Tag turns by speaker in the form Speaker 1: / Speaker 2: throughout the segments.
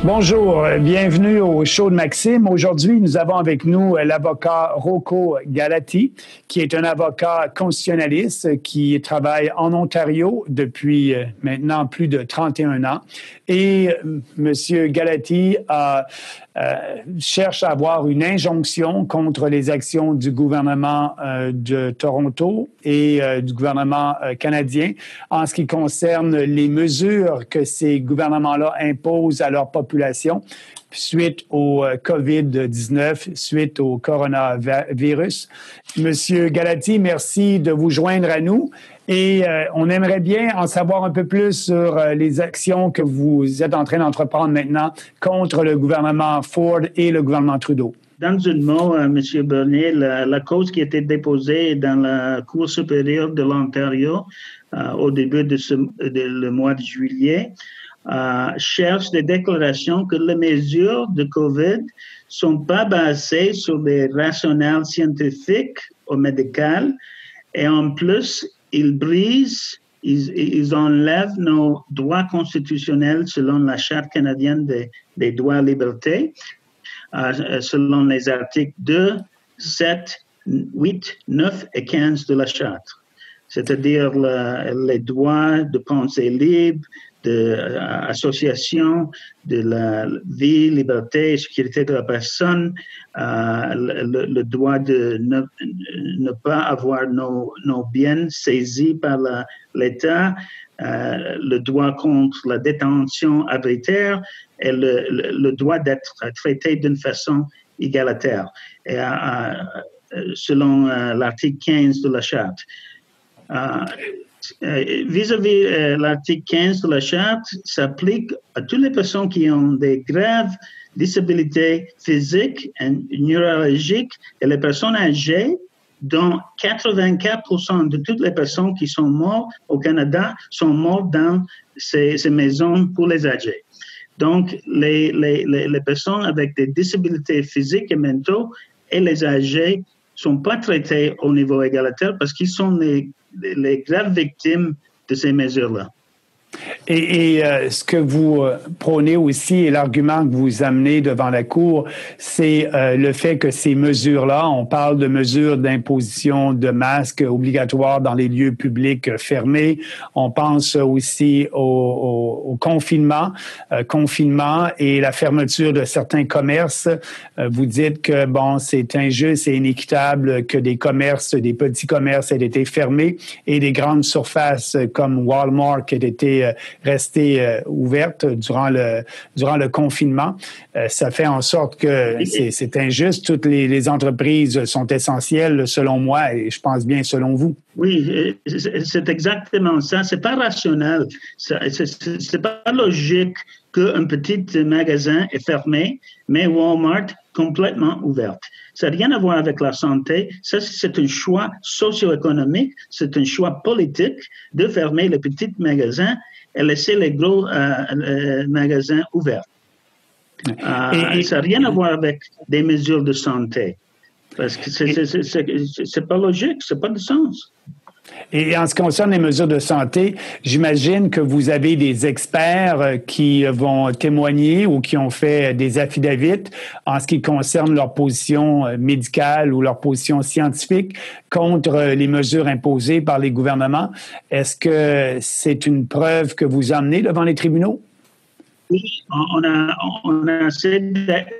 Speaker 1: Bonjour, bienvenue au show de Maxime. Aujourd'hui, nous avons avec nous l'avocat Rocco Galati, qui est un avocat constitutionnaliste qui travaille en Ontario depuis maintenant plus de 31 ans. Et M. Galati cherche à avoir une injonction contre les actions du gouvernement de Toronto et du gouvernement canadien en ce qui concerne les mesures que ces gouvernements-là imposent à leur population suite au COVID-19, suite au coronavirus. Monsieur Galati, merci de vous joindre à nous. Et on aimerait bien en savoir un peu plus sur les actions que vous êtes en train d'entreprendre maintenant contre le gouvernement Ford et le gouvernement Trudeau.
Speaker 2: Dans un mot, M. Bernier, la cause qui a été déposée dans la Cour supérieure de l'Ontario au début le mois de juillet cherche des déclarations que les mesures de COVID ne sont pas basées sur des rationnels scientifiques ou médicaux et en plus, ils enlèvent nos droits constitutionnels selon la Charte canadienne des droits et libertés, selon les articles 2, 7, 8, 9 et 15 de la Charte. C'est-à-dire les droits de pensée libre, d'association, de la vie, liberté et sécurité de la personne, le droit de ne pas avoir nos biens saisis par l'État, le droit contre la détention arbitraire et le droit d'être traité d'une façon égalitaire, et, selon l'article 15 de la Charte. Vis-à-vis l'article 15 de la Charte s'applique à toutes les personnes qui ont des graves disabilités physiques et neurologiques et les personnes âgées, dont 84% de toutes les personnes qui sont mortes au Canada sont mortes dans ces maisons pour les âgés. Donc, les personnes avec des disabilités physiques et mentales et les âgés ne sont pas traités au niveau égalitaire parce qu'ils sont les graves victimes de ces mesures-là.
Speaker 1: Et ce que vous prônez aussi et l'argument que vous amenez devant la Cour, c'est le fait que ces mesures-là, on parle de mesures d'imposition de masques obligatoires dans les lieux publics fermés. On pense aussi au confinement et la fermeture de certains commerces. Vous dites que, bon, c'est injuste et inéquitable que des petits commerces aient été fermés et des grandes surfaces comme Walmart aient été rester ouverte durant le confinement. Ça fait en sorte que c'est injuste. Toutes les entreprises sont essentielles, selon moi, et je pense bien selon vous.
Speaker 2: Oui, c'est exactement ça. C'est pas rationnel. C'est pas logique qu'un petit magasin est fermé, mais Walmart complètement ouverte. Ça n'a rien à voir avec la santé. Ça, c'est un choix socio-économique, c'est un choix politique de fermer les petits magasins et laisser les gros magasins ouverts. Ça n'a rien à voir avec des mesures de santé. Parce que c'est pas logique, c'est pas de sens.
Speaker 1: Et en ce qui concerne les mesures de santé, j'imagine que vous avez des experts qui vont témoigner ou qui ont fait des affidavits en ce qui concerne leur position médicale ou leur position scientifique contre les mesures imposées par les gouvernements. Est-ce que c'est une preuve que vous emmenez devant les tribunaux?
Speaker 2: Oui, on a assez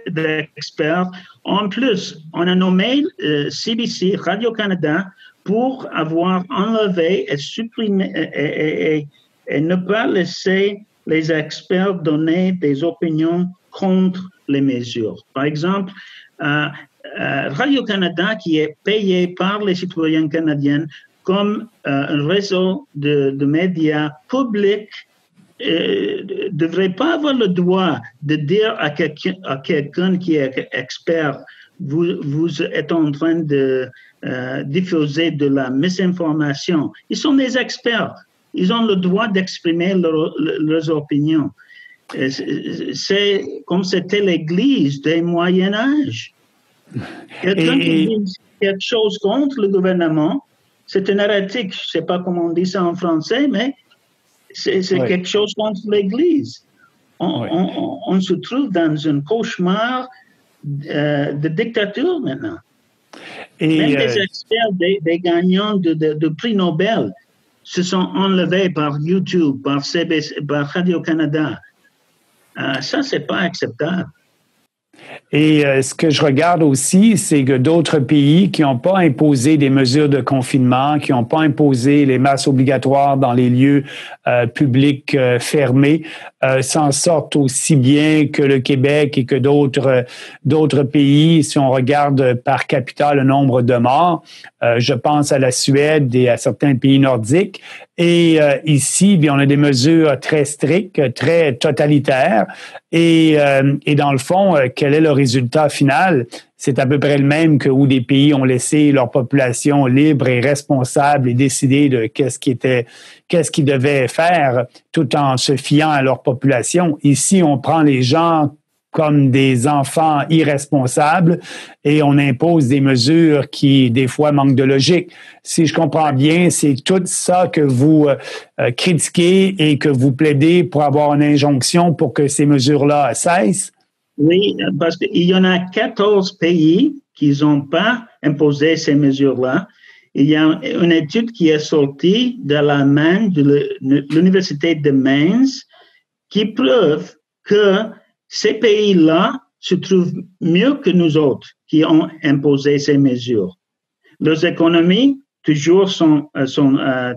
Speaker 2: d'experts. En plus, on a nommé CBC, Radio-Canada, pour avoir enlevé et supprimé et ne pas laisser les experts donner des opinions contre les mesures. Par exemple, Radio-Canada, qui est payé par les citoyens canadiens comme un réseau de médias publics, ne devrait pas avoir le droit de dire à quelqu'un qui est expert, vous êtes en train de diffuser de la misinformation. Ils sont des experts. Ils ont le droit d'exprimer leurs opinions. C'est comme c'était l'Église du Moyen Âge. Quelqu'un qui dit quelque chose contre le gouvernement, c'est une hérétique. Je ne sais pas comment on dit ça en français, mais c'est quelque chose contre l'Église. on se trouve dans un cauchemar de dictature maintenant. Et même des experts, des gagnants de prix Nobel se sont enlevés par YouTube, par CBC, par Radio-Canada. Ça, c'est pas acceptable.
Speaker 1: Et ce que je regarde aussi, c'est que d'autres pays qui n'ont pas imposé des mesures de confinement, qui n'ont pas imposé les masques obligatoires dans les lieux publics fermés, s'en sortent aussi bien que le Québec et que d'autres pays. Si on regarde par capita le nombre de morts, je pense à la Suède et à certains pays nordiques. Et ici, bien, on a des mesures très strictes, très totalitaires. Et dans le fond, quel est le résultat final? C'est à peu près le même que où des pays ont laissé leur population libre et responsable et décider de qu'est-ce qu'ils devaient faire tout en se fiant à leur population. Ici, on prend les gens comme des enfants irresponsables et on impose des mesures qui, des fois, manquent de logique. Si je comprends bien, c'est tout ça que vous critiquez et que vous plaidez pour avoir une injonction pour que ces mesures-là cessent?
Speaker 2: Oui, parce qu'il y en a 14 pays qui n'ont pas imposé ces mesures-là. Il y a une étude qui est sortie de la Maine, de l'Université de Maine, qui prouve que ces pays-là se trouvent mieux que nous autres qui ont imposé ces mesures. Leurs économies, toujours, sont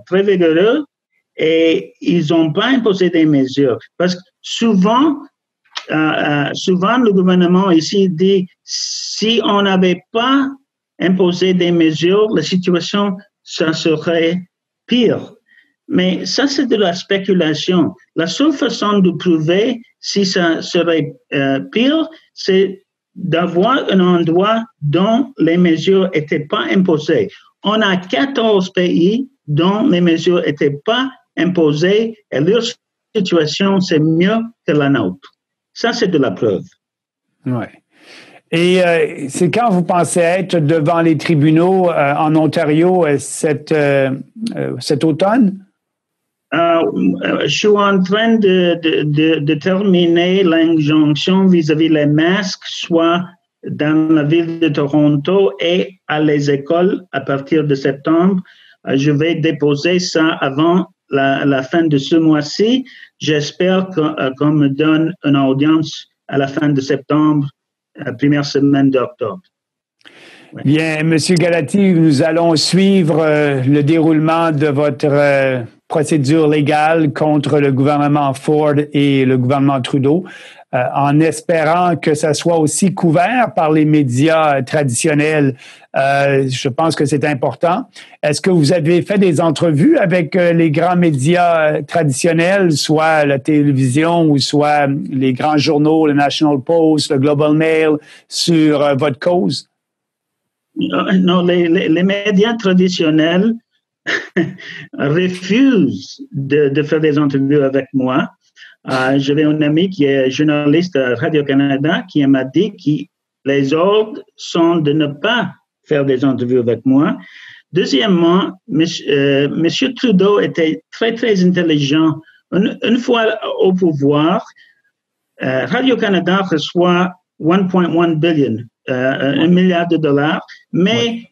Speaker 2: très vigoureuses et ils n'ont pas imposé des mesures. Parce que souvent, le gouvernement ici dit si on n'avait pas imposé des mesures, la situation, ça serait pire. Mais ça, c'est de la spéculation. La seule façon de prouver si ça serait pire, c'est d'avoir un endroit dont les mesures n'étaient pas imposées. On a 14 pays dont les mesures n'étaient pas imposées et leur situation, c'est mieux que la nôtre. Ça, c'est de la preuve.
Speaker 1: Oui. Et c'est quand vous pensez être devant les tribunaux en Ontario cet automne?
Speaker 2: Je suis en train de terminer l'injonction vis-à-vis les masques, soit dans la ville de Toronto et à les écoles à partir de septembre. Je vais déposer ça avant la fin de ce mois-ci. J'espère qu'on me donne une audience à la fin de septembre, première semaine d'octobre.
Speaker 1: Ouais. Bien, M. Galati, nous allons suivre le déroulement de votre procédure légale contre le gouvernement Ford et le gouvernement Trudeau, en espérant que ça soit aussi couvert par les médias traditionnels. Je pense que c'est important. Est-ce que vous avez fait des entrevues avec les grands médias traditionnels, soit la télévision ou soit les grands journaux, le National Post, le Global Mail, sur votre cause?
Speaker 2: Non, les médias traditionnels refusent de faire des interviews avec moi. J'avais un ami qui est journaliste à Radio-Canada qui m'a dit que les ordres sont de ne pas faire des interviews avec moi. Deuxièmement, M. Trudeau était très, très intelligent. Une fois au pouvoir, Radio-Canada reçoit 1,1 billion, $1 milliard, mais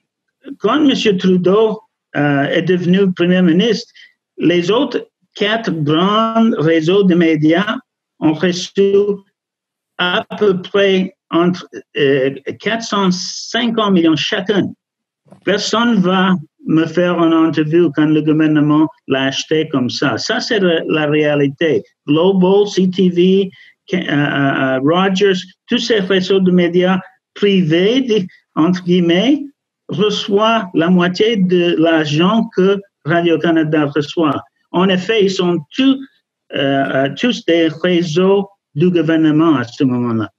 Speaker 2: quand M. Trudeau est devenu Premier ministre, les autres 4 grands réseaux de médias ont reçu à peu près entre 450 millions chacun. Personne ne va me faire une interview quand le gouvernement l'a acheté comme ça. Ça, c'est la réalité. Global, CTV, Rogers, tous ces réseaux de médias privés, entre guillemets, reçoivent la moitié de l'argent que Radio-Canada reçoit. En effet, ils sont tous des réseaux du gouvernement à ce moment-là.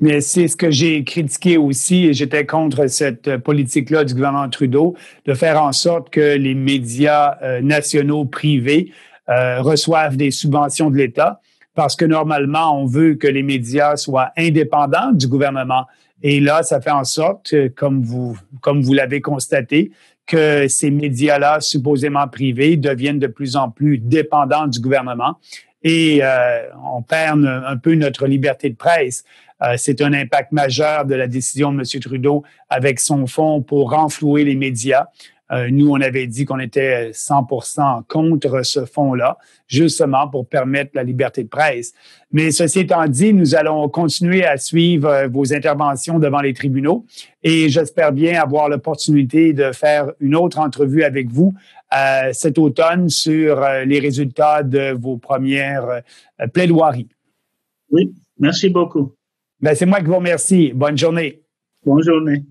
Speaker 1: Mais c'est ce que j'ai critiqué aussi, et j'étais contre cette politique-là du gouvernement Trudeau, de faire en sorte que les médias nationaux privés reçoivent des subventions de l'État, parce que normalement, on veut que les médias soient indépendants du gouvernement. Et là, ça fait en sorte, comme vous l'avez constaté, que ces médias-là, supposément privés, deviennent de plus en plus dépendants du gouvernement. et on perd un peu notre liberté de presse. C'est un impact majeur de la décision de M. Trudeau avec son fonds pour renflouer les médias. Nous, on avait dit qu'on était 100% contre ce fonds-là, justement pour permettre la liberté de presse. Mais ceci étant dit, nous allons continuer à suivre vos interventions devant les tribunaux et j'espère bien avoir l'opportunité de faire une autre entrevue avec vous cet automne sur les résultats de vos premières plaidoiries.
Speaker 2: Oui, merci beaucoup.
Speaker 1: Ben, c'est moi qui vous remercie. Bonne journée.
Speaker 2: Bonne journée.